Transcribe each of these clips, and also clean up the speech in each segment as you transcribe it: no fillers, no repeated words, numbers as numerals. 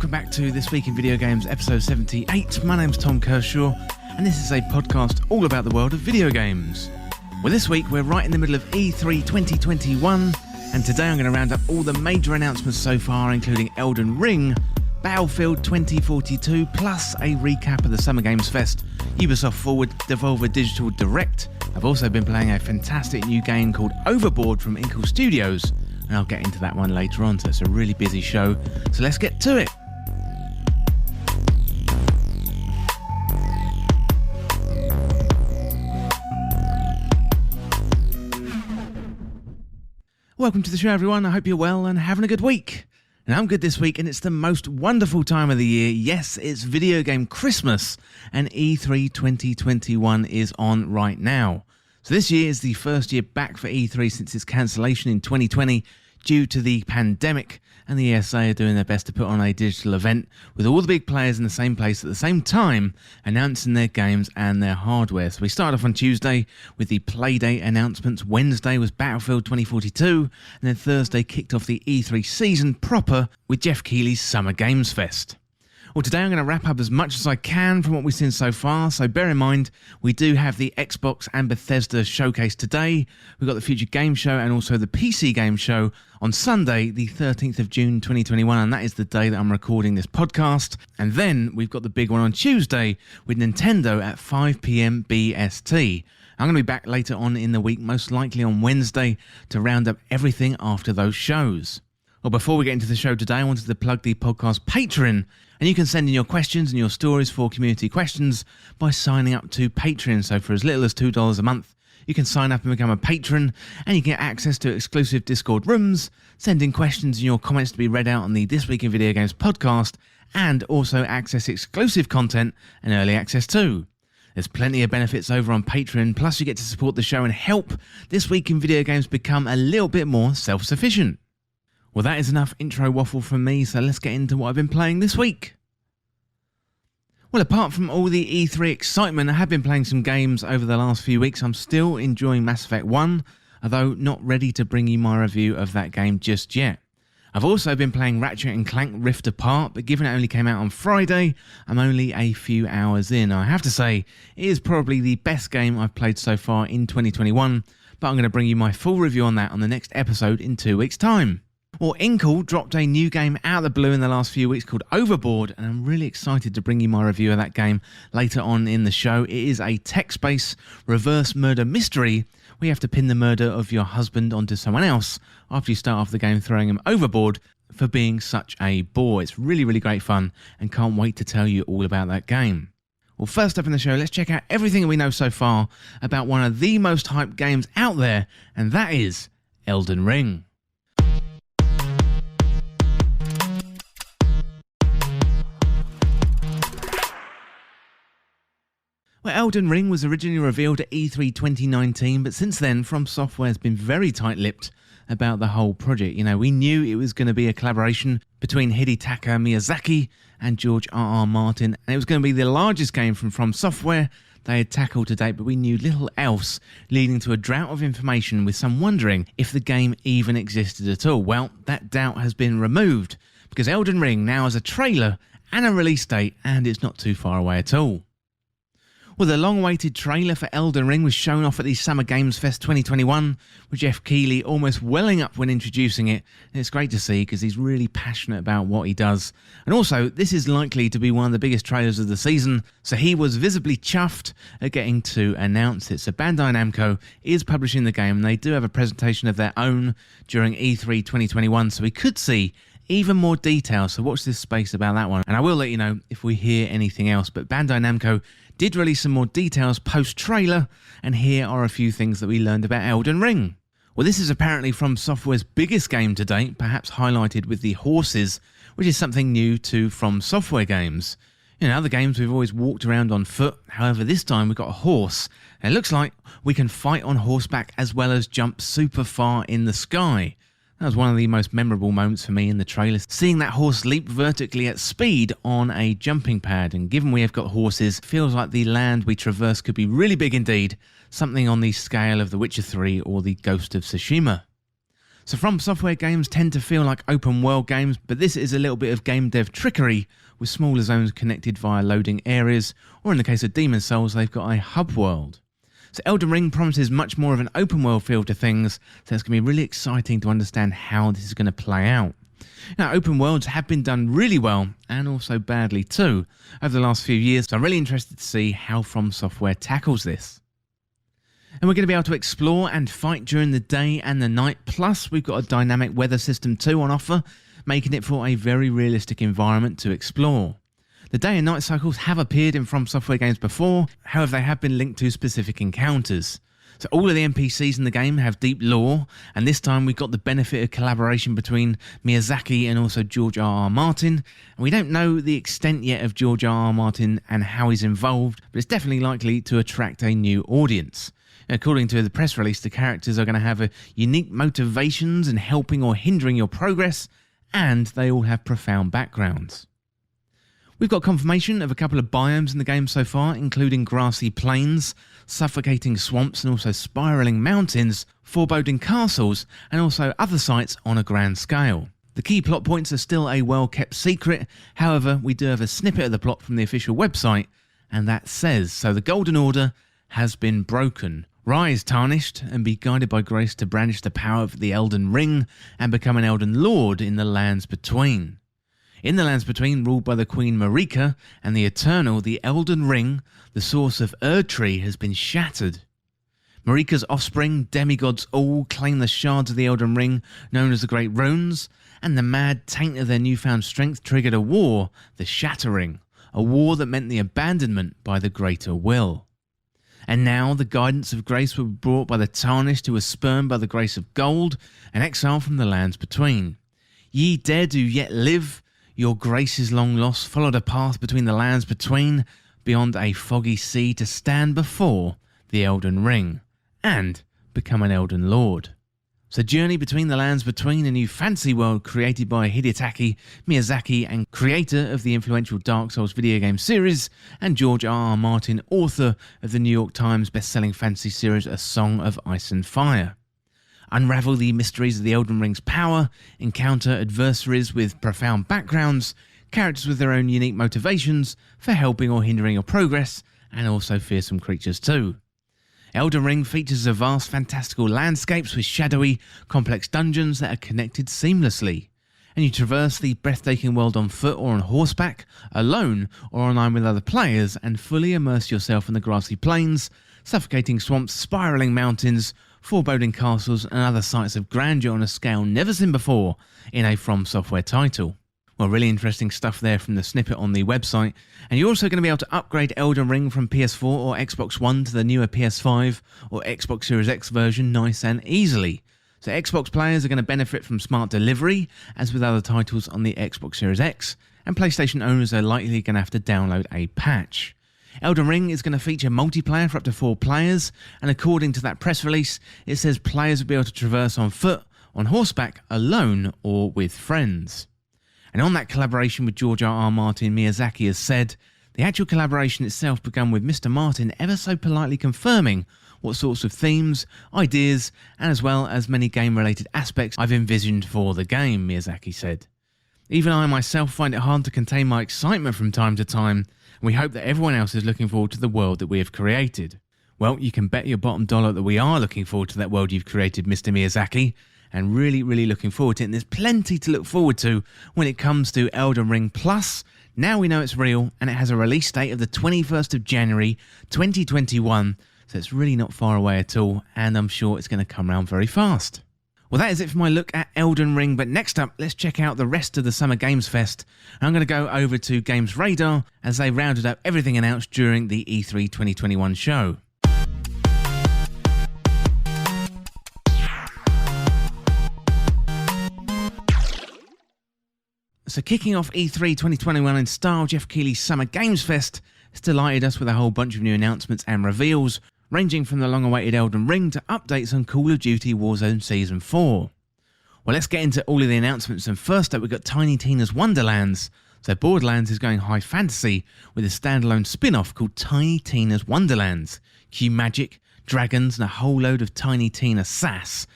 welcome back to This Week in Video Games episode 78. My name's Tom Kershaw, and this is a podcast all about the world of video games. Well, this week we're right in the middle of E3 2021, and today I'm going to round up all the major announcements so far, including Elden Ring, Battlefield 2042, plus a recap of the Summer Games Fest, Ubisoft Forward, Devolver Digital Direct. I've also been playing a fantastic new game called Overboard from Inkle Studios, and I'll get into that one later on, so it's a really busy show, so let's get to it. Welcome to the show, everyone. I hope you're well and having a good week. And I'm good this week, and it's the most wonderful time of the year. Yes, it's video game Christmas, and E3 2021 is on right now. So this year is the first year back for E3 since its cancellation in 2020 due to the pandemic, and the ESA are doing their best to put on a digital event with all the big players in the same place at the same time, announcing their games and their hardware. So we started off on Tuesday with the Playdate announcements. Wednesday was Battlefield 2042, and then Thursday kicked off the E3 season proper with Jeff Keighley's Summer Games Fest. Well, today I'm going to wrap up as much as I can from what we've seen so far, so bear in mind we do have the Xbox and Bethesda showcase today. We've got the Future Game Show and also the PC Game Show on Sunday, the 13th of June 2021, and that is the day that I'm recording this podcast. And then we've got the big one on Tuesday with Nintendo at 5 PM BST. I'm going to be back later on in the week, most likely on Wednesday, to round up everything after those shows. Well, before we get into the show today, I wanted to plug the podcast Patreon, and you can send in your questions and your stories for community questions by signing up to Patreon. So for as little as $2 a month, you can sign up and become a patron, and you get access to exclusive Discord rooms, send in questions and your comments to be read out on the This Week in Video Games podcast, and also access exclusive content and early access too. There's plenty of benefits over on Patreon, plus you get to support the show and help This Week in Video Games become a little bit more self-sufficient. Well, that is enough intro waffle from me, so let's get into what I've been playing this week. Well, apart from all the E3 excitement, I have been playing some games over the last few weeks. I'm still enjoying Mass Effect 1, although not ready to bring you my review of that game just yet. I've also been playing Ratchet & Clank Rift Apart, but given it only came out on Friday, I'm only a few hours in. I have to say, it is probably the best game I've played so far in 2021, but I'm going to bring you my full review on that on the next episode in 2 weeks' time. Well, Inkle dropped a new game out of the blue in the last few weeks called Overboard, and I'm really excited to bring you my review of that game later on in the show. It is a text-based reverse murder mystery where you have to pin the murder of your husband onto someone else after you start off the game throwing him overboard for being such a bore. It's really, really great fun, and can't wait to tell you all about that game. Well, first up in the show, let's check out everything we know so far about one of the most hyped games out there, and that is Elden Ring. Well, Elden Ring was originally revealed at E3 2019, but since then, From Software has been very tight-lipped about the whole project. You know, we knew it was going to be a collaboration between Hidetaka Miyazaki and George R.R. Martin, and it was going to be the largest game from Software they had tackled to date, but we knew little else, leading to a drought of information with some wondering if the game even existed at all. Well, that doubt has been removed, because Elden Ring now has a trailer and a release date, and it's not too far away at all. Well, the long-awaited trailer for Elden Ring was shown off at the Summer Games Fest 2021, with Jeff Keighley almost welling up when introducing it, and it's great to see because he's really passionate about what he does. And also, this is likely to be one of the biggest trailers of the season, so he was visibly chuffed at getting to announce it. So Bandai Namco is publishing the game, and they do have a presentation of their own during E3 2021, so we could see even more details, so watch this space about that one. And I will let you know if we hear anything else, but Bandai Namco did release some more details post-trailer, and here are a few things that we learned about Elden Ring. Well, this is apparently From Software's biggest game to date, perhaps highlighted with the horses, which is something new to From Software games. In other games we've always walked around on foot, however this time we've got a horse, and it looks like we can fight on horseback as well as jump super far in the sky. That was one of the most memorable moments for me in the trailer, seeing that horse leap vertically at speed on a jumping pad, and given we have got horses, feels like the land we traverse could be really big indeed, something on the scale of The Witcher 3 or the Ghost of Tsushima. So From Software games tend to feel like open world games, but this is a little bit of game dev trickery with smaller zones connected via loading areas, or in the case of Demon's Souls, they've got a hub world. So Elden Ring promises much more of an open world feel to things, so it's going to be really exciting to understand how this is going to play out. Now, open worlds have been done really well, and also badly too, over the last few years, so I'm really interested to see how From Software tackles this. And we're going to be able to explore and fight during the day and the night, plus we've got a dynamic weather system too on offer, making it for a very realistic environment to explore. The day and night cycles have appeared in From Software games before, however they have been linked to specific encounters. So all of the NPCs in the game have deep lore, and this time we've got the benefit of collaboration between Miyazaki and also George R.R. Martin. And we don't know the extent yet of George R.R. Martin and how he's involved, but it's definitely likely to attract a new audience. According to the press release, the characters are going to have unique motivations in helping or hindering your progress, and they all have profound backgrounds. We've got confirmation of a couple of biomes in the game so far, including grassy plains, suffocating swamps, and also spiralling mountains, foreboding castles, and also other sites on a grand scale. The key plot points are still a well-kept secret, however, we do have a snippet of the plot from the official website, and that says, so the Golden Order has been broken. Rise, tarnished, and be guided by grace to brandish the power of the Elden Ring and become an Elden Lord in the Lands Between. In the Lands Between, ruled by the Queen Marika and the Eternal, the Elden Ring, the source of Erdtree, has been shattered. Marika's offspring, demigods all, claim the shards of the Elden Ring, known as the Great Runes, and the mad taint of their newfound strength triggered a war, the Shattering, a war that meant the abandonment by the Greater Will. And now the guidance of grace will be brought by the tarnished who was spurned by the grace of gold and exiled from the Lands Between. Ye dead who yet live, your grace is long lost, followed a path between the Lands Between, beyond a foggy sea to stand before the Elden Ring, and become an Elden Lord. So journey between the Lands Between, a new fantasy world created by Hidetaka Miyazaki and creator of the influential Dark Souls video game series, and George R.R. Martin, author of the New York Times best-selling fantasy series A Song of Ice and Fire. Unravel the mysteries of the Elden Ring's power, encounter adversaries with profound backgrounds, characters with their own unique motivations for helping or hindering your progress, and also fearsome creatures too. Elden Ring features a vast fantastical landscapes with shadowy, complex dungeons that are connected seamlessly. And you traverse the breathtaking world on foot or on horseback, alone or online with other players, and fully immerse yourself in the grassy plains, suffocating swamps, spiralling mountains, foreboding castles, and other sites of grandeur on a scale never seen before in a From Software title. Well, really interesting stuff there from the snippet on the website. And you're also going to be able to upgrade Elden Ring from PS4 or Xbox One to the newer PS5 or Xbox Series X version nice and easily. So Xbox players are going to benefit from smart delivery, as with other titles on the Xbox Series X, and PlayStation owners are likely going to have to download a patch. Elden Ring is going to feature multiplayer for up to 4 players, and according to that press release, it says players will be able to traverse on foot, on horseback, alone, or with friends. And on that collaboration with George R.R. Martin, Miyazaki has said, the actual collaboration itself began with Mr. Martin ever so politely confirming what sorts of themes, ideas, and as well as many game-related aspects I've envisioned for the game, Miyazaki said. Even I myself find it hard to contain my excitement from time to time, and we hope that everyone else is looking forward to the world that we have created. Well, you can bet your bottom dollar that we are looking forward to that world you've created, Mr. Miyazaki, and really looking forward to it. And there's plenty to look forward to when it comes to Elden Ring Plus. Now we know it's real, and it has a release date of the 21st of January 2021, so it's really not far away at all, and I'm sure it's going to come around very fast. Well, that is it for my look at Elden Ring, but next up, let's check out the rest of the Summer Games Fest. I'm going to go over to Games Radar as they rounded up everything announced during the E3 2021 show. So kicking off E3 2021 in style, Jeff Keighley's Summer Games Fest has delighted us with a whole bunch of new announcements and reveals, ranging from the long-awaited Elden Ring to updates on Call of Duty Warzone Season 4. Well, let's get into all of the announcements, and first up we've got Tiny Tina's Wonderlands. So Borderlands is going high fantasy with a standalone spin-off called Tiny Tina's Wonderlands. Cue magic, dragons, and a whole load of Tiny Tina sass.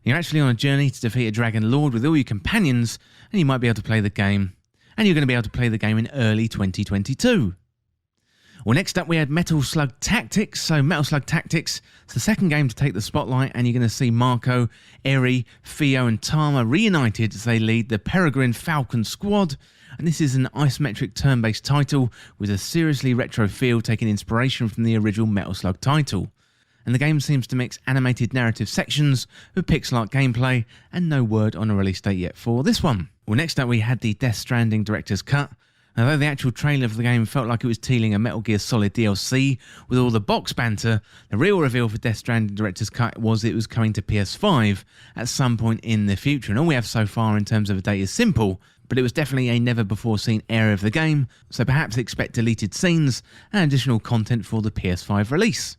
You're actually on a journey to defeat a dragon lord with all your companions, and you might be able to play the game. And you're going to be able to play the game in early 2022. Well, next up we had Metal Slug Tactics. So Metal Slug Tactics is the second game to take the spotlight, and you're going to see Marco, Eri, Theo and Tama reunited as they lead the Peregrine Falcon squad. And this is an isometric turn-based title with a seriously retro feel, taking inspiration from the original Metal Slug title. And the game seems to mix animated narrative sections with pixel art gameplay, and no word on a release date yet for this one. Well, next up we had the Death Stranding Director's Cut. Although the actual trailer for the game felt like it was teasing a Metal Gear Solid DLC with all the box banter, the real reveal for Death Stranding Director's Cut was it was coming to PS5 at some point in the future. And all we have so far in terms of a date is simple, but it was definitely a never-before-seen area of the game, so perhaps expect deleted scenes and additional content for the PS5 release.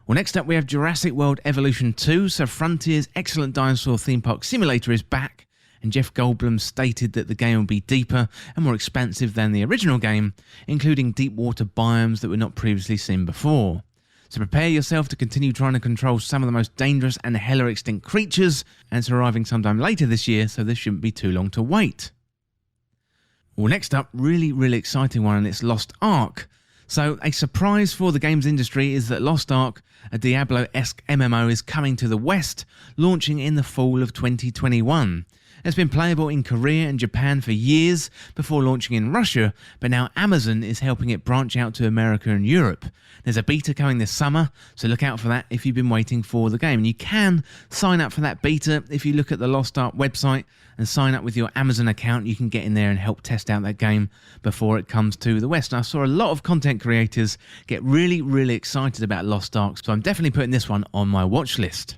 Well, next up we have Jurassic World Evolution 2, so Frontier's excellent dinosaur theme park simulator is back, and Jeff Goldblum stated that the game will be deeper and more expansive than the original game, including deep water biomes that were not previously seen before. So prepare yourself to continue trying to control some of the most dangerous and hella extinct creatures, and it's arriving sometime later this year, so this shouldn't be too long to wait. Well, next up, really exciting one, and it's Lost Ark. So a surprise for the games industry is that Lost Ark, a Diablo-esque MMO, is coming to the West, launching in the fall of 2021. It's been playable in Korea and Japan for years before launching in Russia, but now Amazon is helping it branch out to America and Europe. There's a beta coming this summer, so look out for that if you've been waiting for the game. And you can sign up for that beta if you look at the Lost Ark website and sign up with your Amazon account. You can get in there and help test out that game before it comes to the West. And I saw a lot of content creators get really excited about Lost Ark, so I'm definitely putting this one on my watch list.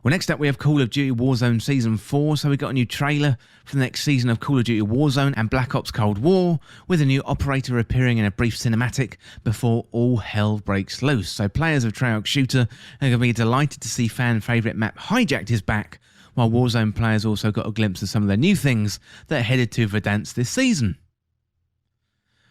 Well, next up we have Call of Duty Warzone Season 4, so we got a new trailer for the next season of Call of Duty Warzone and Black Ops Cold War, with a new operator appearing in a brief cinematic before all hell breaks loose. So players of Treyarch Shooter are going to be delighted to see fan favourite map Hijacked is back, while Warzone players also got a glimpse of some of the new things that are headed to Verdansk this season.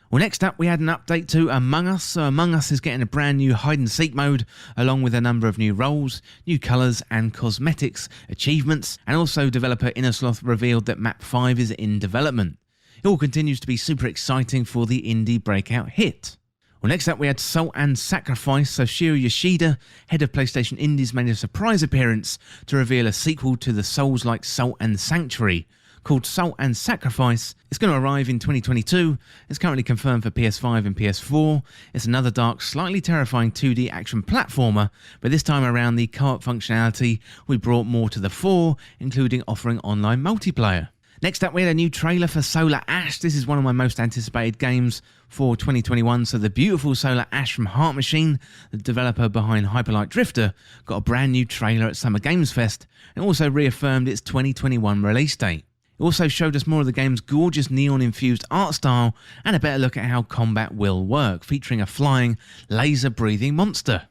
Well, next up we had an update to Among Us. So Among Us is getting a brand new hide and seek mode, along with a number of new roles, new colours and cosmetics, achievements, and also developer Innersloth revealed that map 5 is in development. It all continues to be super exciting for the indie breakout hit. Well, next up we had Salt and Sacrifice. So Shiro Yoshida, head of PlayStation Indies, made a surprise appearance to reveal a sequel to the Souls-like Salt and Sanctuary, called Salt and Sacrifice. It's going to arrive in 2022. It's currently confirmed for PS5 and PS4. It's another dark, slightly terrifying 2D action platformer, but this time around the co-op functionality we brought more to the fore, including offering online multiplayer. Next up we had a new trailer for Solar Ash. This is one of my most anticipated games for 2021. So the beautiful Solar Ash from Heart Machine, the developer behind Hyperlight Drifter, got a brand new trailer at Summer Games Fest and also reaffirmed its 2021 release date. It also showed us more of the game's gorgeous neon-infused art style and a better look at how combat will work, featuring a flying, laser-breathing monster.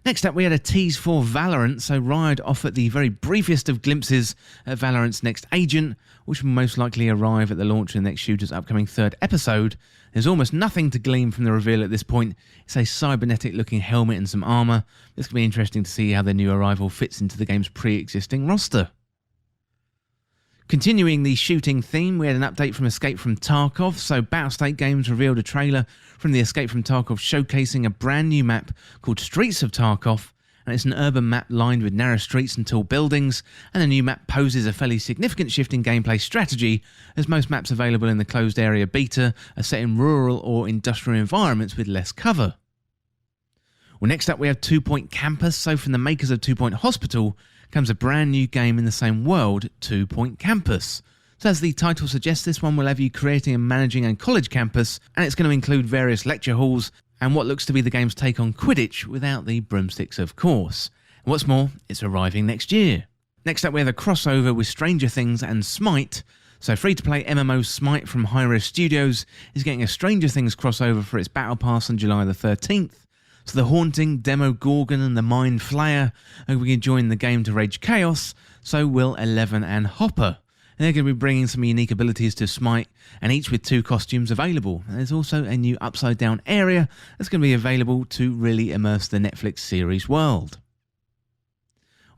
Next up we had a tease for Valorant, so Riot offered the very briefest of glimpses at Valorant's next agent, which will most likely arrive at the launch of the next shooter's upcoming third episode. There's almost nothing to glean from the reveal at this point. It's a cybernetic-looking helmet and some armour. It's going to be interesting to see how the new arrival fits into the game's pre-existing roster. Continuing the shooting theme, we had an update from Escape from Tarkov. So Battlestate Games revealed a trailer from the Escape from Tarkov showcasing a brand new map called Streets of Tarkov, and it's an urban map lined with narrow streets and tall buildings, and the new map poses a fairly significant shift in gameplay strategy, as most maps available in the closed area beta are set in rural or industrial environments with less cover. Well, next up we have 2 Point Campus. So from the makers of 2 Point Hospital comes a brand new game in the same world, 2 Point Campus. So as the title suggests, this one will have you creating and managing a college campus, and it's going to include various lecture halls and what looks to be the game's take on Quidditch, without the broomsticks of course. And what's more, it's arriving next year. Next up we have a crossover with Stranger Things and Smite. So free-to-play MMO Smite from Hi-Rez Studios is getting a Stranger Things crossover for its Battle Pass on July the 13th. So the Haunting, Demogorgon and the Mind Flayer are going to join the game to rage chaos, so will Eleven and Hopper. And they're going to be bringing some unique abilities to Smite, and each with 2 costumes available. And there's also a new upside down area that's going to be available to really immerse the Netflix series world.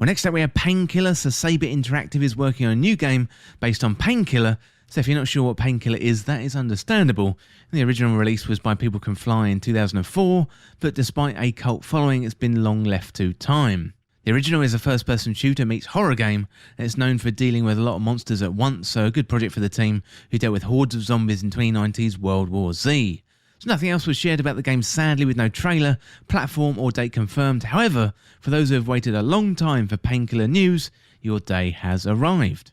Well, next up we have Painkiller. So Saber Interactive is working on a new game based on Painkiller. So if you're not sure what Painkiller is, that is understandable. The original release was by People Can Fly in 2004, but despite a cult following, it's been long left to time. The original is a first-person shooter meets horror game, and it's known for dealing with a lot of monsters at once, so a good project for the team who dealt with hordes of zombies in 2090's World War Z. So nothing else was shared about the game, sadly, with no trailer, platform or date confirmed. However, for those who have waited a long time for Painkiller news, your day has arrived.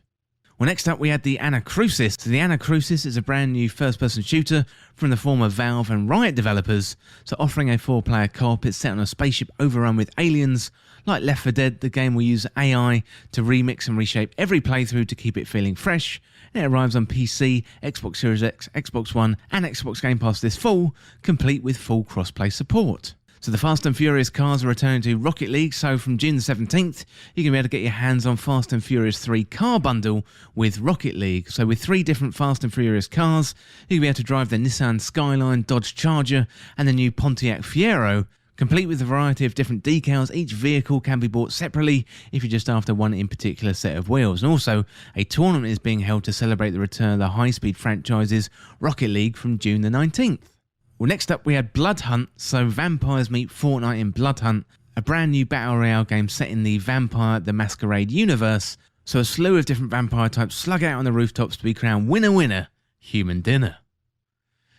Well, next up we had the Anacrusis. So the Anacrusis is a brand new first-person shooter from the former Valve and Riot developers. So offering a 4-player co-op, it's set on a spaceship overrun with aliens. Like Left 4 Dead, the game will use AI to remix and reshape every playthrough to keep it feeling fresh. And it arrives on PC, Xbox Series X, Xbox One and Xbox Game Pass this fall, complete with full crossplay support. So the Fast and Furious cars are returning to Rocket League, so from June the 17th, you can be able to get your hands on Fast and Furious 3 car bundle with Rocket League. So with 3 different Fast and Furious cars, you can be able to drive the Nissan Skyline, Dodge Charger and the new Pontiac Fiero, complete with a variety of different decals. Each vehicle can be bought separately if you're just after one in particular set of wheels. And also, a tournament is being held to celebrate the return of the high-speed franchises Rocket League from June the 19th. Well, next up we had Blood Hunt. So vampires meet Fortnite in Blood Hunt, a brand new battle royale game set in the Vampire the Masquerade universe. So a slew of different vampire types slug out on the rooftops to be crowned winner, human dinner.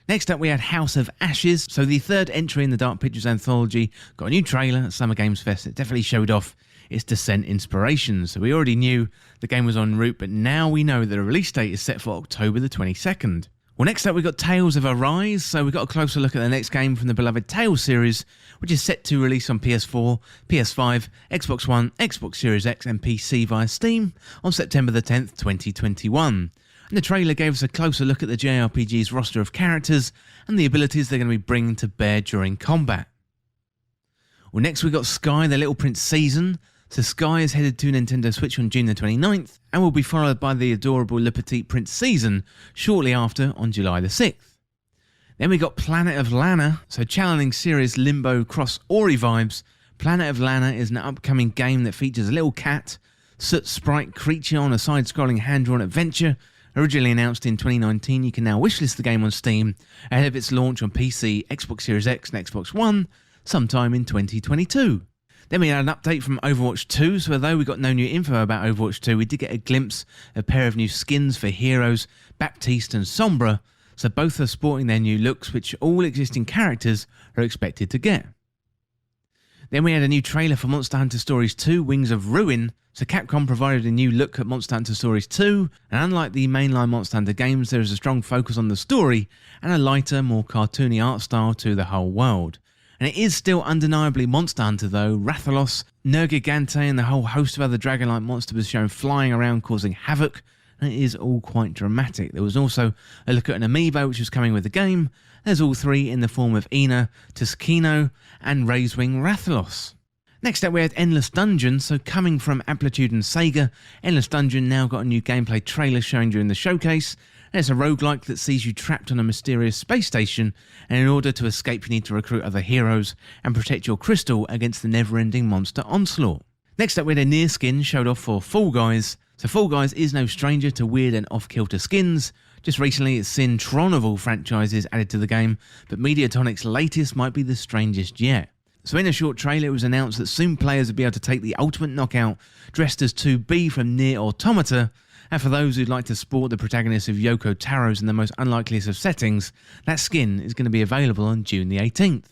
Next up we had House of Ashes. So the third entry in the Dark Pictures anthology got a new trailer at Summer Games Fest. It definitely showed off its Descent inspirations. So we already knew the game was en route, but now we know that the release date is set for October the 22nd. Well, next up we've got Tales of Arise. So we've got a closer look at the next game from the beloved Tales series, which is set to release on PS4, PS5, Xbox One, Xbox Series X and PC via Steam on September the 10th, 2021. And the trailer gave us a closer look at the JRPG's roster of characters and the abilities they're going to be bringing to bear during combat. Well, next we've got Sky, the Little Prince season. So Sky is headed to Nintendo Switch on June the 29th and will be followed by the adorable Le Petit Prince season shortly after on July the 6th. Then we got Planet of Lana. So channeling series Limbo Cross Ori vibes, Planet of Lana is an upcoming game that features a little cat, soot sprite creature on a side-scrolling hand-drawn adventure. Originally announced in 2019, you can now wishlist the game on Steam ahead of its launch on PC, Xbox Series X and Xbox One sometime in 2022. Then we had an update from Overwatch 2, so although we got no new info about Overwatch 2, we did get a glimpse of a pair of new skins for heroes, Baptiste and Sombra, so both are sporting their new looks, which all existing characters are expected to get. Then we had a new trailer for Monster Hunter Stories 2, Wings of Ruin. So Capcom provided a new look at Monster Hunter Stories 2, and unlike the mainline Monster Hunter games, there is a strong focus on the story and a lighter, more cartoony art style to the whole world. And it is still undeniably Monster Hunter though. Rathalos, Nergigante and the whole host of other dragon-like monsters was shown flying around causing havoc, and it is all quite dramatic. There was also a look at an amiibo which was coming with the game. There's all 3 in the form of Ina, Tuskino and Razewing Rathalos. Next up we had Endless Dungeon. So coming from Amplitude and Sega, Endless Dungeon now got a new gameplay trailer shown during the showcase. And it's a roguelike that sees you trapped on a mysterious space station, and in order to escape you need to recruit other heroes and protect your crystal against the never-ending monster onslaught. Next up we had a Nier skin showed off for Fall Guys. So Fall Guys is no stranger to weird and off-kilter skins. Just recently it's seen Tron of all franchises added to the game, but Mediatonic's latest might be the strangest yet. So in a short trailer it was announced that soon players would be able to take the ultimate knockout dressed as 2B from Nier Automata, and for those who'd like to sport the protagonist of Yoko Taro's in the most unlikeliest of settings, that skin is going to be available on June the 18th.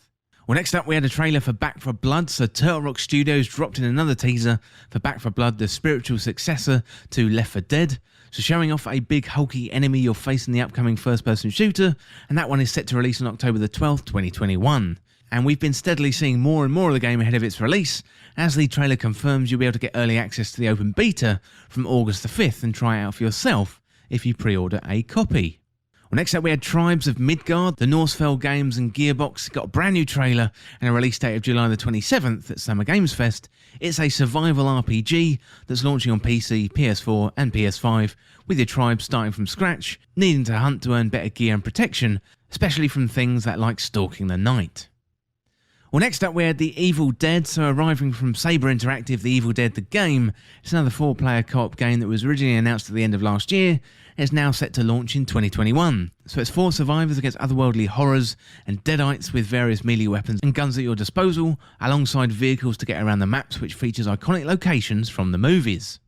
Well, next up we had a trailer for Back 4 Blood. So Turtle Rock Studios dropped in another teaser for Back 4 Blood, the spiritual successor to Left 4 Dead. So showing off a big hulky enemy you'll face in the upcoming first-person shooter, and that one is set to release on October the 12th, 2021. And we've been steadily seeing more and more of the game ahead of its release. As the trailer confirms, you'll be able to get early access to the open beta from August the 5th and try it out for yourself if you pre-order a copy. Well, next up we had Tribes of Midgard. The Norsefell Games and Gearbox got a brand new trailer and a release date of July the 27th at Summer Games Fest. It's a survival RPG that's launching on PC, PS4 and PS5, with your tribe starting from scratch, needing to hunt to earn better gear and protection, especially from things that like stalking the night. Well, next up we had The Evil Dead, so arriving from Saber Interactive, The Evil Dead the game. It's another 4-player co-op game that was originally announced at the end of last year and is now set to launch in 2021. So it's 4 survivors against otherworldly horrors and deadites with various melee weapons and guns at your disposal, alongside vehicles to get around the maps, which features iconic locations from the movies.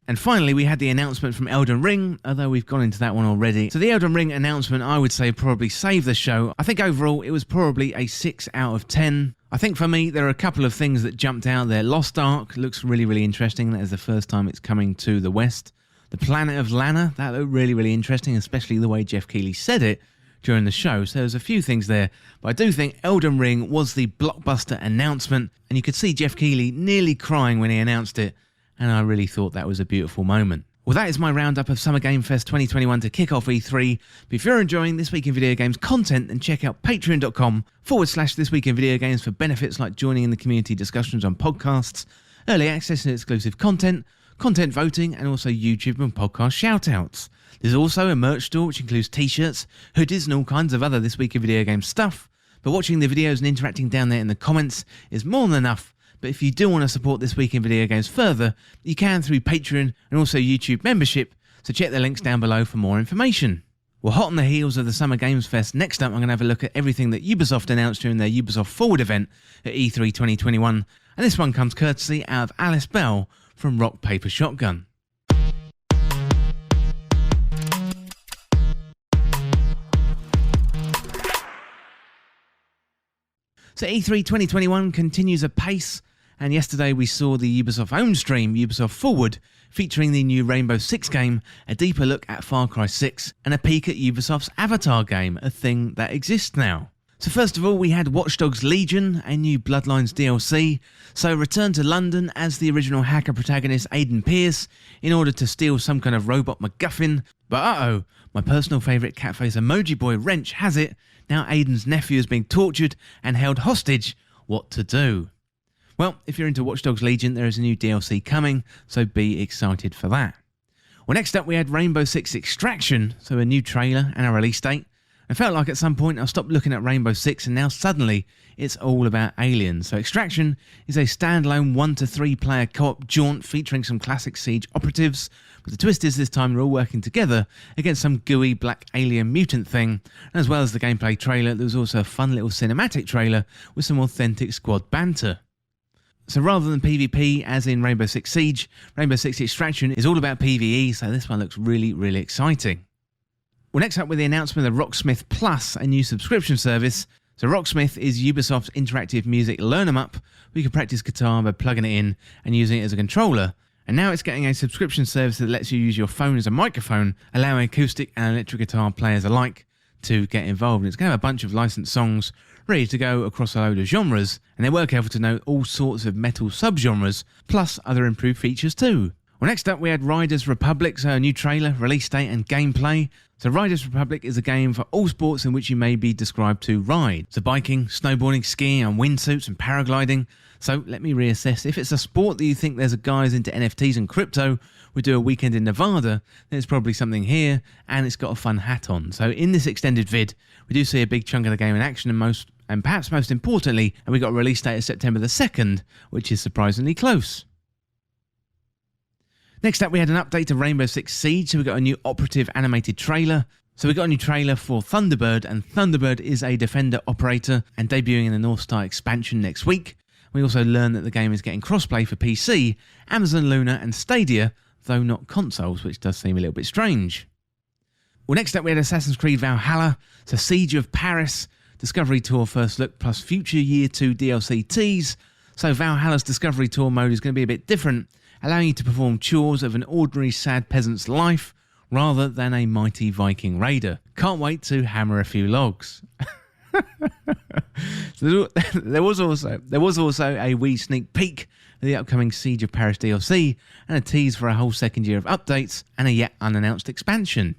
And finally, we had the announcement from Elden Ring, although we've gone into that one already. So the Elden Ring announcement, I would say, probably saved the show. I think overall, it was probably a 6 out of 10. I think for me, there are a couple of things that jumped out there. Lost Ark looks really, really interesting. That is the first time it's coming to the West. The Planet of Lana, that looked really, really interesting, especially the way Jeff Keighley said it during the show. So there's a few things there. But I do think Elden Ring was the blockbuster announcement, and you could see Jeff Keighley nearly crying when he announced it. And I really thought that was a beautiful moment. Well, that is my roundup of Summer Game Fest 2021 to kick off E3. But if you're enjoying This Week in Video Games content, then check out patreon.com/This Week in Video Games for benefits like joining in the community discussions on podcasts, early access and exclusive content, content voting, and also YouTube and podcast shoutouts. There's also a merch store which includes t-shirts, hoodies, and all kinds of other This Week in Video Games stuff. But watching the videos and interacting down there in the comments is more than enough. But if you do want to support This Week in Video Games further, you can through Patreon and also YouTube membership, so check the links down below for more information. Well, hot on the heels of the Summer Games Fest, next up I'm going to have a look at everything that Ubisoft announced during their Ubisoft Forward event at E3 2021, and this one comes courtesy out of Alice Bell from Rock Paper Shotgun. So E3 2021 continues apace, and yesterday we saw the Ubisoft home stream, Ubisoft Forward, featuring the new Rainbow Six game, a deeper look at Far Cry 6, and a peek at Ubisoft's Avatar game, a thing that exists now. So first of all, we had Watch Dogs Legion, a new Bloodlines DLC, so return to London as the original hacker protagonist Aiden Pierce in order to steal some kind of robot MacGuffin, but uh-oh, my personal favourite catface emoji boy Wrench has it. Now Aiden's nephew is being tortured and held hostage. What to do? Well, if you're into Watch Dogs Legion, there is a new DLC coming, so be excited for that. Well, next up we had Rainbow Six Extraction, so a new trailer and a release date. I felt like at some point I stopped looking at Rainbow Six and now suddenly it's all about aliens. So Extraction is a standalone 1 to 3 player co-op jaunt featuring some classic Siege operatives, but the twist is this time they're all working together against some gooey black alien mutant thing. And as well as the gameplay trailer, there was also a fun little cinematic trailer with some authentic squad banter. So rather than PvP as in Rainbow Six Siege, Rainbow Six Extraction is all about PvE, so this one looks really, really exciting. Well, next up with the announcement of Rocksmith Plus, a new subscription service. So Rocksmith is Ubisoft's interactive music learn 'em up, where you can practice guitar by plugging it in and using it as a controller. And now it's getting a subscription service that lets you use your phone as a microphone, allowing acoustic and electric guitar players alike to get involved. And it's going to have a bunch of licensed songs ready to go across a load of genres, and they were careful to note all sorts of metal subgenres, plus other improved features too. Well, next up we had Riders Republic, so a new trailer, release date and gameplay. So Riders Republic is a game for all sports in which you may be described to ride. So biking, snowboarding, skiing and windsuits and paragliding. So let me reassess. If it's a sport that you think there's a guys into NFTs and crypto would do a weekend in Nevada, then it's probably something here, and it's got a fun hat on. So in this extended vid, we do see a big chunk of the game in action, and perhaps most importantly, and we got a release date of September the 2nd, which is surprisingly close. Next up, we had an update to Rainbow Six Siege, so we got a new operative animated trailer. So we got a new trailer for Thunderbird, and Thunderbird is a Defender operator and debuting in the North Star expansion next week. We also learned that the game is getting crossplay for PC, Amazon Luna and Stadia, though not consoles, which does seem a little bit strange. Well, next up we had Assassin's Creed Valhalla, so Siege of Paris, Discovery Tour First Look plus Future Year 2 DLC tease. So Valhalla's Discovery Tour mode is going to be a bit different, allowing you to perform chores of an ordinary sad peasant's life rather than a mighty Viking raider. Can't wait to hammer a few logs. So there was also a wee sneak peek of the upcoming Siege of Paris DLC and a tease for a whole second year of updates and a yet unannounced expansion.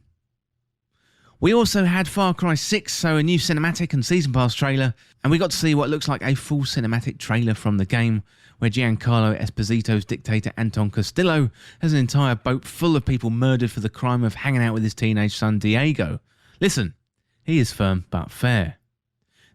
We also had Far Cry 6, so a new cinematic and season pass trailer, and we got to see what looks like a full cinematic trailer from the game, where Giancarlo Esposito's dictator Anton Castillo has an entire boat full of people murdered for the crime of hanging out with his teenage son Diego. Listen, he is firm but fair.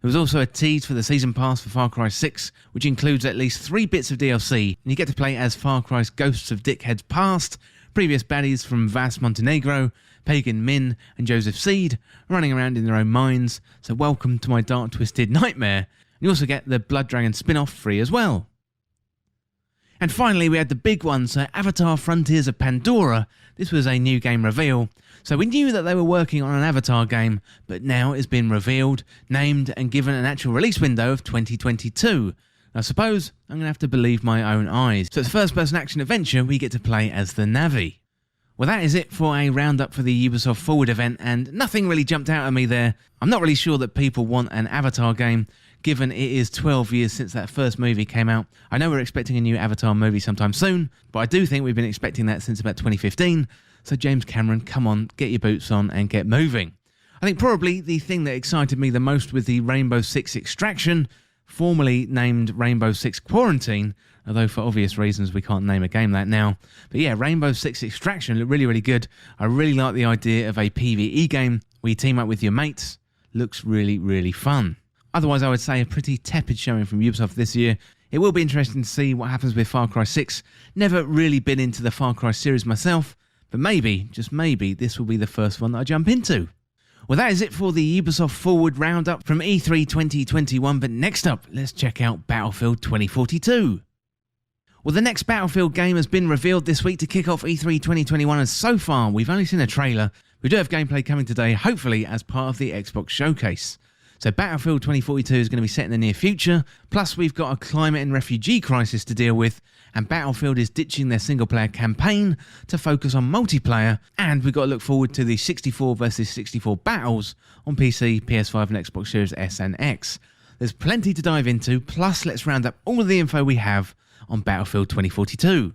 There was also a tease for the Season Pass for Far Cry 6, which includes at least 3 bits of DLC, and you get to play as Far Cry's Ghosts of Dickhead's Past, previous baddies from Vas Montenegro, Pagan Min and Joseph Seed, running around in their own minds, so welcome to my dark twisted nightmare. And you also get the Blood Dragon spin-off free as well. And finally we had the big one, so Avatar Frontiers of Pandora. This was a new game reveal. So we knew that they were working on an Avatar game, but now it's been revealed, named and given an actual release window of 2022. I suppose I'm going to have to believe my own eyes. So it's a first-person action adventure we get to play as the Na'vi. Well, that is it for a roundup for the Ubisoft Forward event, and nothing really jumped out at me there. I'm not really sure that people want an Avatar game, given it is 12 years since that first movie came out. I know we're expecting a new Avatar movie sometime soon, but I do think we've been expecting that since about 2015. So James Cameron, come on, get your boots on and get moving. I think probably the thing that excited me the most was the Rainbow Six Extraction, formerly named Rainbow Six Quarantine, although for obvious reasons we can't name a game that now. But yeah, Rainbow Six Extraction looked really, really good. I really like the idea of a PvE game where you team up with your mates. Looks really, really fun. Otherwise, I would say a pretty tepid showing from Ubisoft this year. It will be interesting to see what happens with Far Cry 6. Never really been into the Far Cry series myself, but maybe, just maybe, this will be the first one that I jump into. Well, that is it for the Ubisoft Forward roundup from E3 2021, but next up, let's check out Battlefield 2042. Well, the next Battlefield game has been revealed this week to kick off E3 2021, and so far we've only seen a trailer. We do have gameplay coming today, hopefully as part of the Xbox showcase. So Battlefield 2042 is going to be set in the near future, plus we've got a climate and refugee crisis to deal with, and Battlefield is ditching their single-player campaign to focus on multiplayer, and we've got to look forward to the 64 versus 64 battles on PC, PS5 and Xbox Series S and X. There's plenty to dive into, plus let's round up all of the info we have on Battlefield 2042.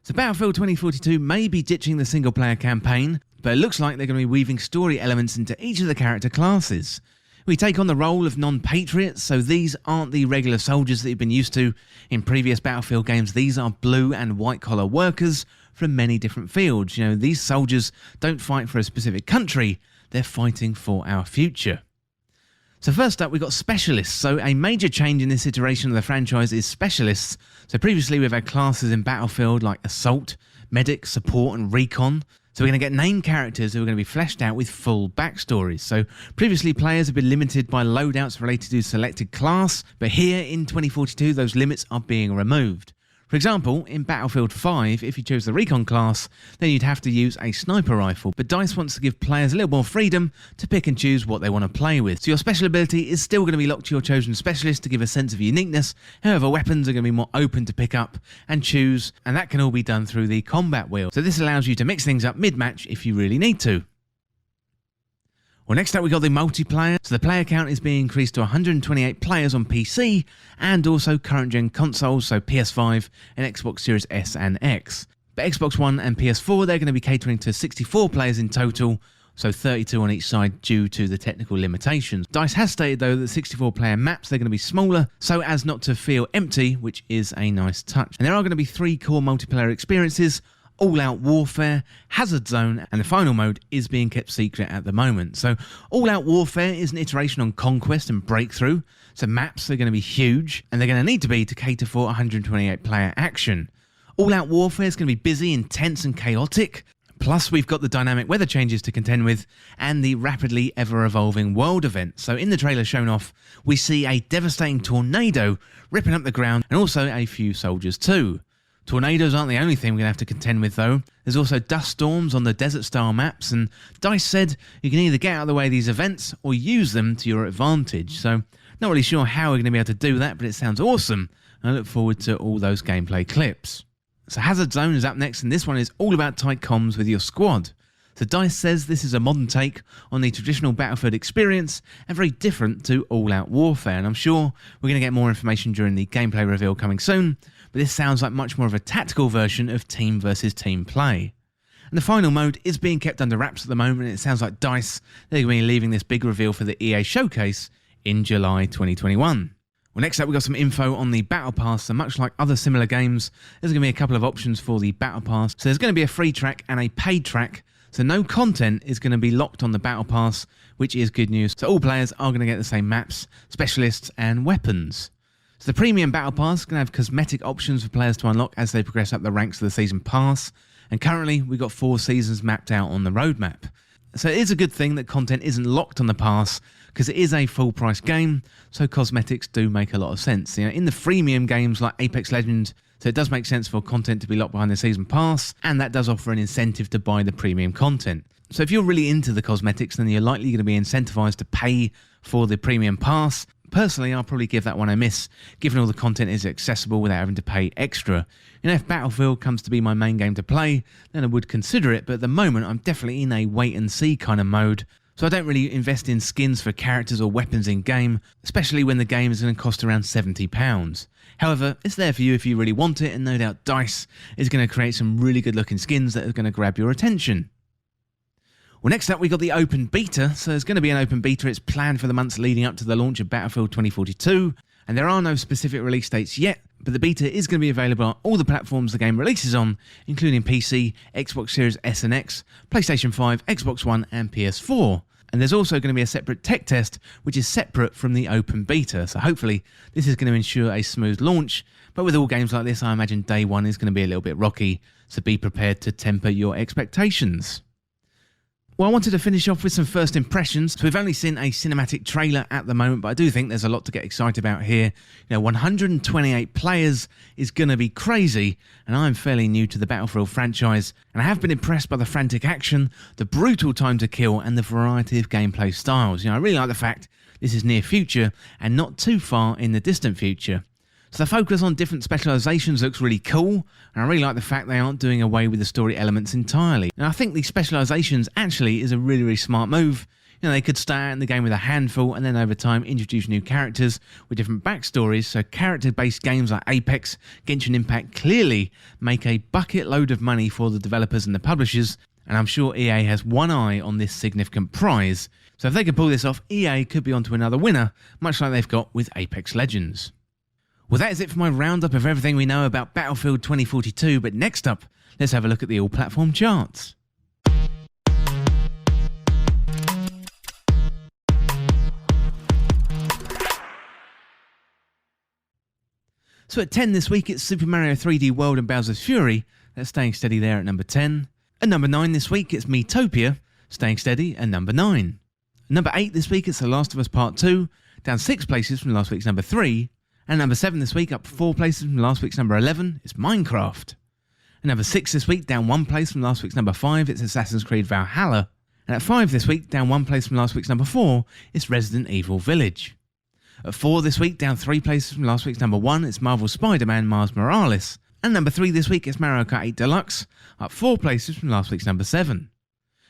So Battlefield 2042 may be ditching the single-player campaign, but it looks like they're going to be weaving story elements into each of the character classes. We take on the role of non-patriots, so these aren't the regular soldiers that you've been used to in previous Battlefield games. These are blue and white-collar workers from many different fields. You know, these soldiers don't fight for a specific country, they're fighting for our future. So first up, we've got specialists. So a major change in this iteration of the franchise is specialists. So previously we've had classes in Battlefield like Assault, Medic, Support and Recon. So we're going to get named characters who are going to be fleshed out with full backstories. So previously players have been limited by loadouts related to selected class, but here in 2042 those limits are being removed. For example, in Battlefield 5, if you chose the Recon class, then you'd have to use a sniper rifle, but DICE wants to give players a little more freedom to pick and choose what they want to play with. So your special ability is still going to be locked to your chosen specialist to give a sense of uniqueness, however weapons are going to be more open to pick up and choose, and that can all be done through the combat wheel. So this allows you to mix things up mid-match if you really need to. Well, next up we got the multiplayer. So the player count is being increased to 128 players on PC and also current gen consoles, so PS5 and Xbox Series S and X. But Xbox One and PS4, they're going to be catering to 64 players in total, so 32 on each side due to the technical limitations. DICE has stated though that 64 player maps, they're going to be smaller so as not to feel empty, which is a nice touch. And there are going to be 3 core multiplayer experiences: All-Out Warfare, Hazard Zone, and the final mode is being kept secret at the moment. So All-Out Warfare is an iteration on Conquest and Breakthrough, so maps are going to be huge, and they're going to need to be to cater for 128 player action. All-Out Warfare is going to be busy, intense and chaotic, plus we've got the dynamic weather changes to contend with, and the rapidly ever-evolving world event. So in the trailer shown off, we see a devastating tornado ripping up the ground, and also a few soldiers too. Tornadoes aren't the only thing we're going to have to contend with though. There's also dust storms on the desert-style maps, and DICE said you can either get out of the way of these events or use them to your advantage. So not really sure how we're going to be able to do that, but it sounds awesome. I look forward to all those gameplay clips. So Hazard Zone is up next, and this one is all about tight comms with your squad. So DICE says this is a modern take on the traditional Battlefield experience and very different to All-Out Warfare, and I'm sure we're going to get more information during the gameplay reveal coming soon, but this sounds like much more of a tactical version of team versus team play. And the final mode is being kept under wraps at the moment, and it sounds like DICE, they're going to be leaving this big reveal for the EA showcase in July 2021. Well, next up, we've got some info on the Battle Pass. So much like other similar games, there's going to be a couple of options for the Battle Pass. So there's going to be a free track and a paid track. So no content is going to be locked on the Battle Pass, which is good news. So all players are going to get the same maps, specialists, and weapons. So the Premium Battle Pass is going to have cosmetic options for players to unlock as they progress up the ranks of the Season Pass. And currently, we've got 4 seasons mapped out on the roadmap. So it is a good thing that content isn't locked on the pass, because it is a full price game, so cosmetics do make a lot of sense. In the freemium games like Apex Legends, so it does make sense for content to be locked behind the season pass, and that does offer an incentive to buy the premium content. So if you're really into the cosmetics, then you're likely going to be incentivized to pay for the premium pass. Personally, I'll probably give that one a miss, given all the content is accessible without having to pay extra. If Battlefield comes to be my main game to play, then I would consider it, but at the moment I'm definitely in a wait and see kind of mode. So I don't really invest in skins for characters or weapons in game, especially when the game is going to cost around £70. However, it's there for you if you really want it, and no doubt DICE is going to create some really good looking skins that are going to grab your attention. Well, next up we got the open beta. So there's going to be an open beta. It's planned for the months leading up to the launch of Battlefield 2042, and there are no specific release dates yet, but the beta is going to be available on all the platforms the game releases on, including PC, Xbox Series S and X, PlayStation 5, Xbox One and PS4. And there's also going to be a separate tech test, which is separate from the open beta. So hopefully this is going to ensure a smooth launch. But with all games like this, I imagine day one is going to be a little bit rocky. So be prepared to temper your expectations. Well, I wanted to finish off with some first impressions. So we've only seen a cinematic trailer at the moment, but I do think there's a lot to get excited about here. 128 players is going to be crazy, and I'm fairly new to the Battlefield franchise, and I have been impressed by the frantic action, the brutal time to kill, and the variety of gameplay styles. I really like the fact this is near future and not too far in the distant future. So the focus on different specialisations looks really cool, and I really like the fact they aren't doing away with the story elements entirely. And I think the specialisations actually is a really, really smart move. They could start out in the game with a handful and then over time introduce new characters with different backstories, so character-based games like Apex, Genshin Impact clearly make a bucket load of money for the developers and the publishers, and I'm sure EA has one eye on this significant prize. So if they can pull this off, EA could be onto another winner, much like they've got with Apex Legends. Well, that is it for my roundup of everything we know about Battlefield 2042, but next up, let's have a look at the all-platform charts. So at 10 this week, it's Super Mario 3D World and Bowser's Fury. That's staying steady there at number 10. At number 9 this week, it's Miitopia, staying steady at number 9. At number 8 this week, it's The Last of Us Part 2, down 6 places from last week's number 3. And number 7 this week, up 4 places from last week's number 11, it's Minecraft. And number 6 this week, down 1 place from last week's number 5, it's Assassin's Creed Valhalla. And at 5 this week, down 1 place from last week's number 4, it's Resident Evil Village. At 4 this week, down 3 places from last week's number 1, it's Marvel Spider-Man Miles Morales. And number 3 this week, it's Mario Kart 8 Deluxe, up 4 places from last week's number 7.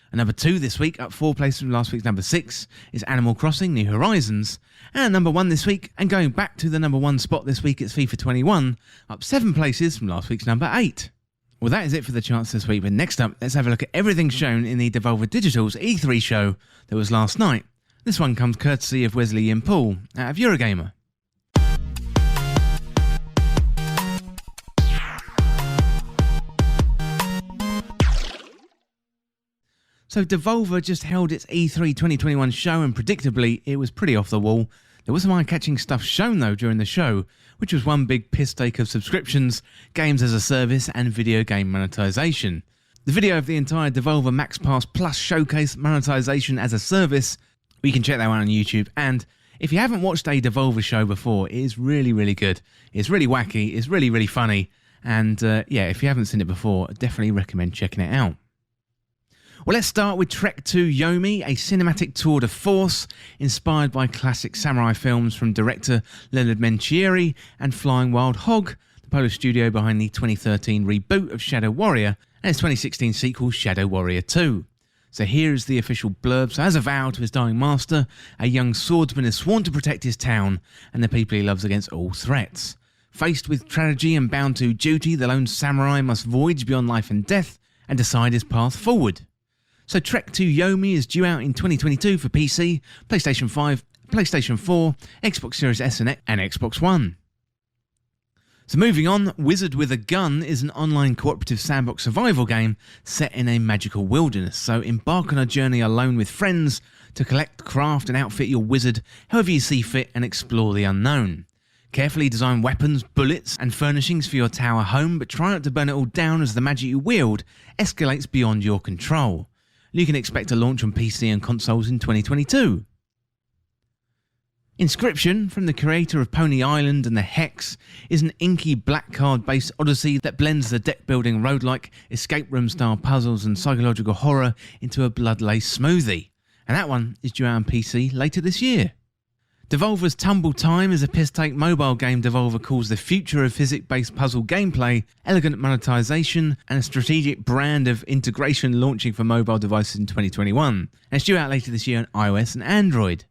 And number 2 this week, up 4 places from last week's number 6, is Animal Crossing New Horizons. And number 1 this week, and going back to the number 1 spot this week, it's FIFA 21, up 7 places from last week's number 8. Well, that is it for the charts this week, but next up, let's have a look at everything shown in the Devolver Digital's E3 show that was last night. This one comes courtesy of Wesley Ian Paul out of Eurogamer. So Devolver just held its E3 2021 show, and predictably it was pretty off the wall. There was some eye-catching stuff shown though during the show, which was one big piss take of subscriptions, games as a service and video game monetization. The video of the entire Devolver Max Pass Plus showcase monetization as a service, you can check that one on YouTube, and if you haven't watched a Devolver show before, it is really, really good. It's really wacky, it's really, really funny, and yeah, if you haven't seen it before, I definitely recommend checking it out. Well, let's start with Trek to Yomi, a cinematic tour de force inspired by classic samurai films from director Leonard Mentieri and Flying Wild Hog, the Polish studio behind the 2013 reboot of Shadow Warrior and its 2016 sequel Shadow Warrior 2. So here is the official blurb. So as a vow to his dying master, a young swordsman is sworn to protect his town and the people he loves against all threats. Faced with tragedy and bound to duty, the lone samurai must voyage beyond life and death and decide his path forward. So Trek to Yomi is due out in 2022 for PC, PlayStation 5, PlayStation 4, Xbox Series S and X, and Xbox One. So moving on, Wizard with a Gun is an online cooperative sandbox survival game set in a magical wilderness. So embark on a journey alone with friends to collect, craft and outfit your wizard however you see fit and explore the unknown. Carefully design weapons, bullets and furnishings for your tower home, but try not to burn it all down as the magic you wield escalates beyond your control. You can expect a launch on PC and consoles in 2022. Inscription, from the creator of Pony Island and the Hex, is an inky black card based odyssey that blends the deck building roguelike, escape room style puzzles and psychological horror into a blood-laced smoothie. And that one is due out on PC later this year. Devolver's Tumble Time is a piss-take mobile game Devolver calls the future of physics-based puzzle gameplay, elegant monetization and a strategic brand of integration launching for mobile devices in 2021. And it's due out later this year on iOS and Android.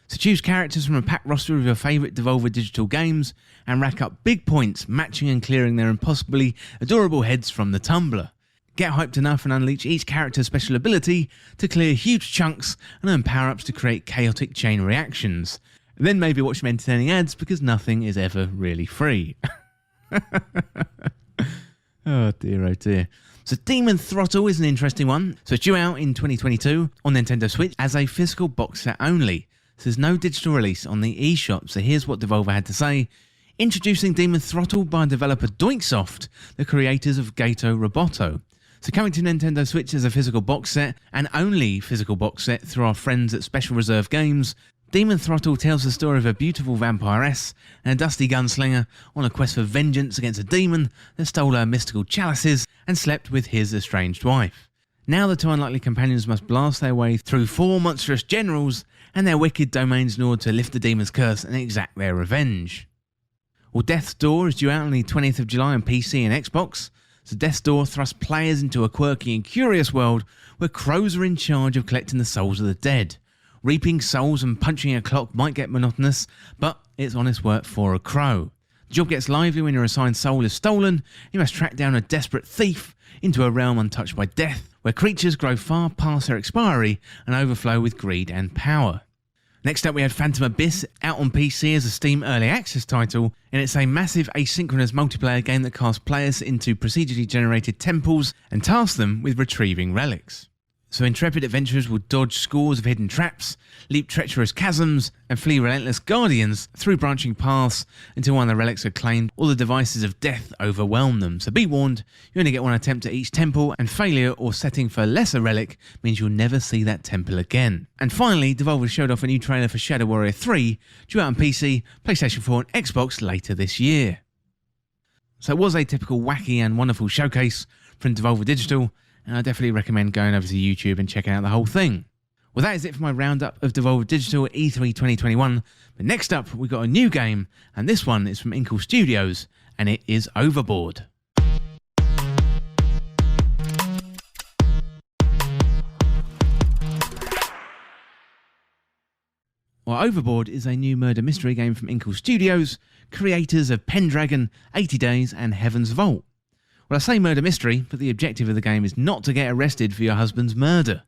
So choose characters from a packed roster of your favourite Devolver Digital games and rack up big points matching and clearing their impossibly adorable heads from the tumbler. Get hyped enough and unleash each character's special ability to clear huge chunks and earn power-ups to create chaotic chain reactions. And then maybe watch some entertaining ads because nothing is ever really free. Oh dear. So Demon Throttle is an interesting one. So it's due out in 2022 on Nintendo Switch as a physical box set only. So there's no digital release on the eShop, so here's what Devolver had to say. Introducing Demon Throttle by developer Doinksoft, the creators of Gato Roboto. So coming to Nintendo Switch as a physical box set, and only physical box set through our friends at Special Reserve Games, Demon Throttle tells the story of a beautiful vampiress and a dusty gunslinger on a quest for vengeance against a demon that stole her mystical chalices and slept with his estranged wife. Now the two unlikely companions must blast their way through 4 monstrous generals and their wicked domains in order to lift the demon's curse and exact their revenge. Well, Death's Door is due out on the 20th of July on PC and Xbox. So Death's Door thrusts players into a quirky and curious world where crows are in charge of collecting the souls of the dead. Reaping souls and punching a clock might get monotonous, but it's honest work for a crow. The job gets lively when your assigned soul is stolen. You must track down a desperate thief into a realm untouched by death, where creatures grow far past their expiry and overflow with greed and power. Next up we had Phantom Abyss, out on PC as a Steam Early Access title, and it's a massive asynchronous multiplayer game that casts players into procedurally generated temples and tasks them with retrieving relics. So intrepid adventurers will dodge scores of hidden traps, leap treacherous chasms, and flee relentless guardians through branching paths until one of the relics are claimed or the devices of death overwhelm them. So be warned, you only get one attempt at each temple, and failure or setting for a lesser relic means you'll never see that temple again. And finally, Devolver showed off a new trailer for Shadow Warrior 3, due out on PC, PlayStation 4 and Xbox later this year. So it was a typical wacky and wonderful showcase from Devolver Digital, and I definitely recommend going over to YouTube and checking out the whole thing. Well, that is it for my roundup of Devolver Digital at E3 2021, but next up we got a new game, and this one is from Inkle Studios, and it is Overboard. Well, Overboard is a new murder mystery game from Inkle Studios, creators of Pendragon, 80 Days and Heaven's Vault. Well, I say murder mystery, but the objective of the game is not to get arrested for your husband's murder.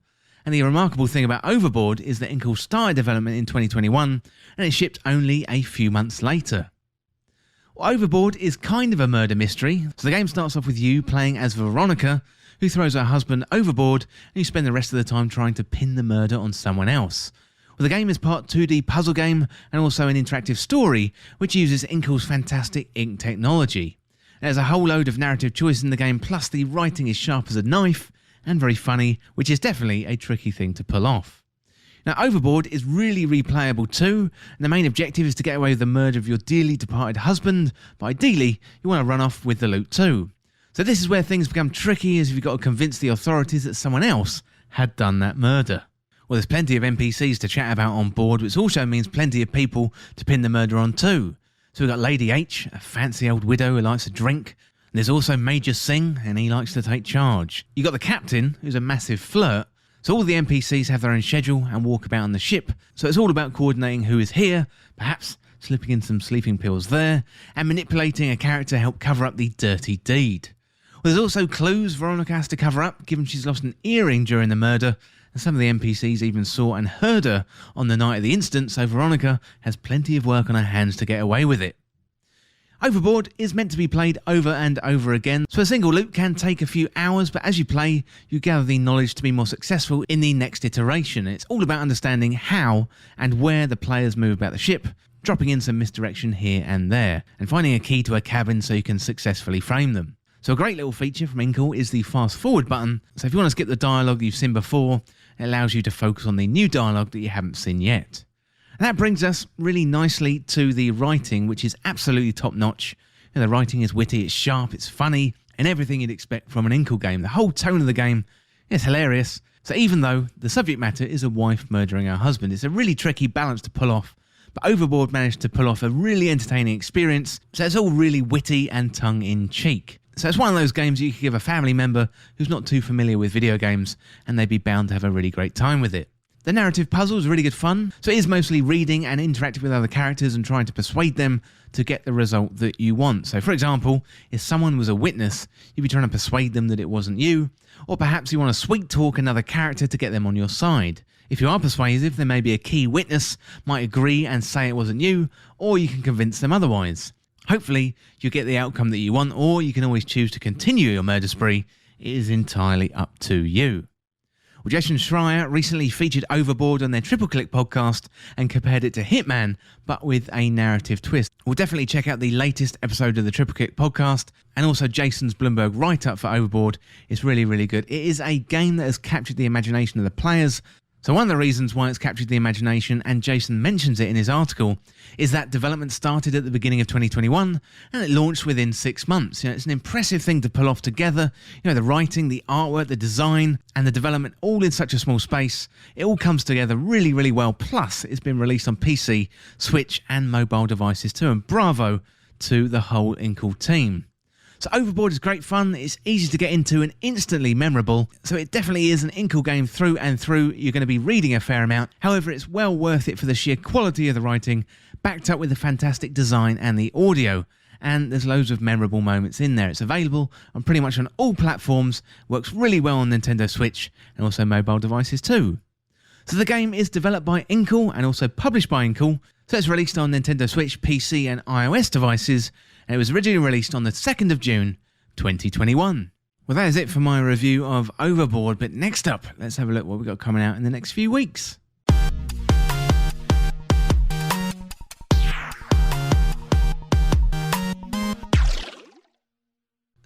And the remarkable thing about Overboard is that Inkle started development in 2021, and it shipped only a few months later. Well, Overboard is kind of a murder mystery, so the game starts off with you playing as Veronica, who throws her husband overboard, and you spend the rest of the time trying to pin the murder on someone else. Well, the game is part 2D puzzle game, and also an interactive story, which uses Inkle's fantastic ink technology. There's a whole load of narrative choices in the game, plus the writing is sharp as a knife and very funny, which is definitely a tricky thing to pull off. Now, Overboard is really replayable too, and the main objective is to get away with the murder of your dearly departed husband, but ideally, you want to run off with the loot too. So this is where things become tricky, as you've got to convince the authorities that someone else had done that murder. Well, there's plenty of NPCs to chat about on board, which also means plenty of people to pin the murder on too. So we've got Lady H, a fancy old widow who likes to drink. And there's also Major Singh, and he likes to take charge. You've got the captain, who's a massive flirt. So all the NPCs have their own schedule and walk about on the ship. So it's all about coordinating who is here, perhaps slipping in some sleeping pills there, and manipulating a character to help cover up the dirty deed. Well, there's also clues Veronica has to cover up, given she's lost an earring during the murder, and some of the NPCs even saw and heard her on the night of the incident, so Veronica has plenty of work on her hands to get away with it. Overboard is meant to be played over and over again, so a single loop can take a few hours, but as you play, you gather the knowledge to be more successful in the next iteration. It's all about understanding how and where the players move about the ship, dropping in some misdirection here and there, and finding a key to a cabin so you can successfully frame them. So a great little feature from Inkle is the fast forward button, so if you want to skip the dialogue you've seen before, it allows you to focus on the new dialogue that you haven't seen yet. And that brings us really nicely to the writing, which is absolutely top-notch. The writing is witty, it's sharp, it's funny, and everything you'd expect from an Inkle game. The whole tone of the game is hilarious. So even though the subject matter is a wife murdering her husband, it's a really tricky balance to pull off. But Overboard managed to pull off a really entertaining experience, so it's all really witty and tongue-in-cheek. So it's one of those games you could give a family member who's not too familiar with video games, and they'd be bound to have a really great time with it. The narrative puzzle is really good fun, so it is mostly reading and interacting with other characters and trying to persuade them to get the result that you want. So for example, if someone was a witness, you'd be trying to persuade them that it wasn't you, or perhaps you want to sweet talk another character to get them on your side. If you are persuasive, then maybe a key witness might agree and say it wasn't you, or you can convince them otherwise. Hopefully, you get the outcome that you want, or you can always choose to continue your murder spree. It is entirely up to you. Well, Jason Schreier recently featured Overboard on their Triple Click podcast and compared it to Hitman, but with a narrative twist. We'll definitely check out the latest episode of the Triple Click podcast, and also Jason's Bloomberg write-up for Overboard is really, really good. It is a game that has captured the imagination of the players. So one of the reasons why it's captured the imagination, and Jason mentions it in his article, is that development started at the beginning of 2021 and it launched within 6 months. It's an impressive thing to pull off together. The writing, the artwork, the design, and the development all in such a small space. It all comes together really, really well. Plus, it's been released on PC, Switch, and mobile devices too. And bravo to the whole Inkle team. So Overboard is great fun, it's easy to get into and instantly memorable, so it definitely is an Inkle game through and through. You're going to be reading a fair amount, however it's well worth it for the sheer quality of the writing, backed up with the fantastic design and the audio, and there's loads of memorable moments in there. It's available on pretty much on all platforms, works really well on Nintendo Switch and also mobile devices too. So the game is developed by Inkle and also published by Inkle, so it's released on Nintendo Switch, PC and iOS devices, and it was originally released on the 2nd of June, 2021. Well, that is it for my review of Overboard, but next up, let's have a look what we've got coming out in the next few weeks.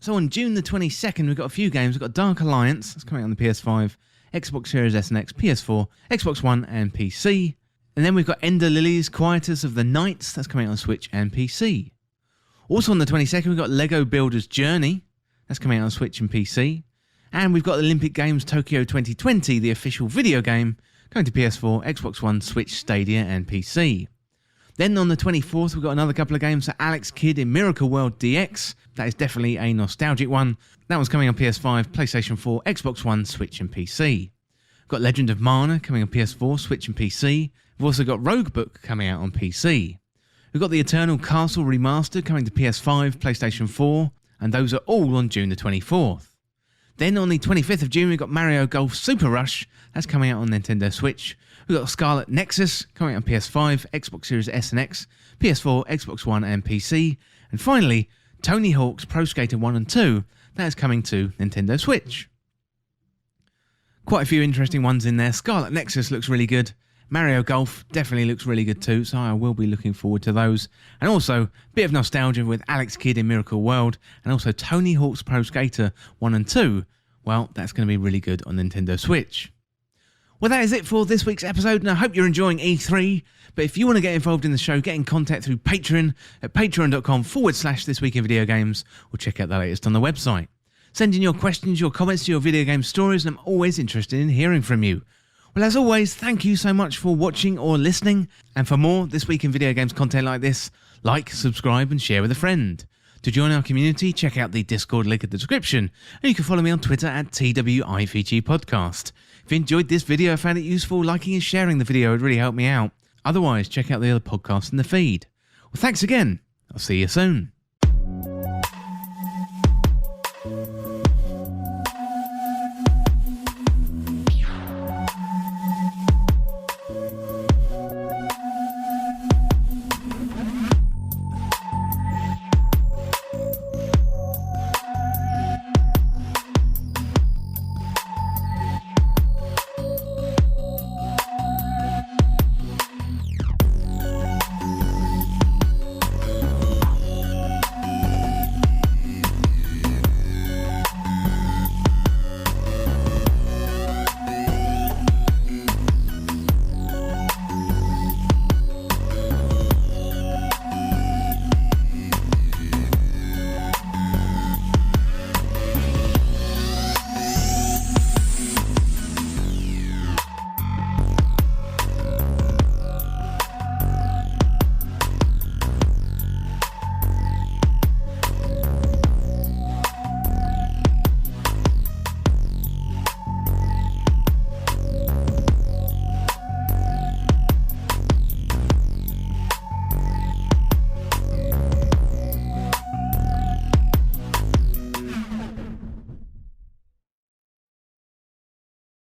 So on June the 22nd, we've got a few games. We've got Dark Alliance, that's coming out on the PS5, Xbox Series S and X, PS4, Xbox One and PC. And then we've got Ender Lilies, Quietus of the Nights, that's coming out on Switch and PC. Also on the 22nd, we've got Lego Builder's Journey. That's coming out on Switch and PC. And we've got Olympic Games Tokyo 2020, the official video game, coming to PS4, Xbox One, Switch, Stadia and PC. Then on the 24th, we've got another couple of games. So Alex Kidd in Miracle World DX. That is definitely a nostalgic one. That one's coming on PS5, PlayStation 4, Xbox One, Switch and PC. We've got Legend of Mana coming on PS4, Switch and PC. We've also got Roguebook coming out on PC. We've got the Eternal Castle Remastered coming to PS5, PlayStation 4, and those are all on June the 24th. Then on the 25th of June, we've got Mario Golf Super Rush, that's coming out on Nintendo Switch. We've got Scarlet Nexus coming out on PS5, Xbox Series S and X, PS4, Xbox One and PC. And finally, Tony Hawk's Pro Skater 1 and 2, that is coming to Nintendo Switch. Quite a few interesting ones in there. Scarlet Nexus looks really good. Mario Golf definitely looks really good too, so I will be looking forward to those. And also, a bit of nostalgia with Alex Kidd in Miracle World, and also Tony Hawk's Pro Skater 1 and 2. Well, that's going to be really good on Nintendo Switch. Well, that is it for this week's episode, and I hope you're enjoying E3. But if you want to get involved in the show, get in contact through Patreon at patreon.com/thisweekinvideogames, or check out the latest on the website. Send in your questions, your comments, your video game stories, and I'm always interested in hearing from you. Well, as always, thank you so much for watching or listening. And for more This Week in Video Games content like this, like, subscribe and share with a friend. To join our community, check out the Discord link in the description. And you can follow me on Twitter at TWIVG Podcast. If you enjoyed this video and found it useful, liking and sharing the video would really help me out. Otherwise, check out the other podcasts in the feed. Well, thanks again. I'll see you soon.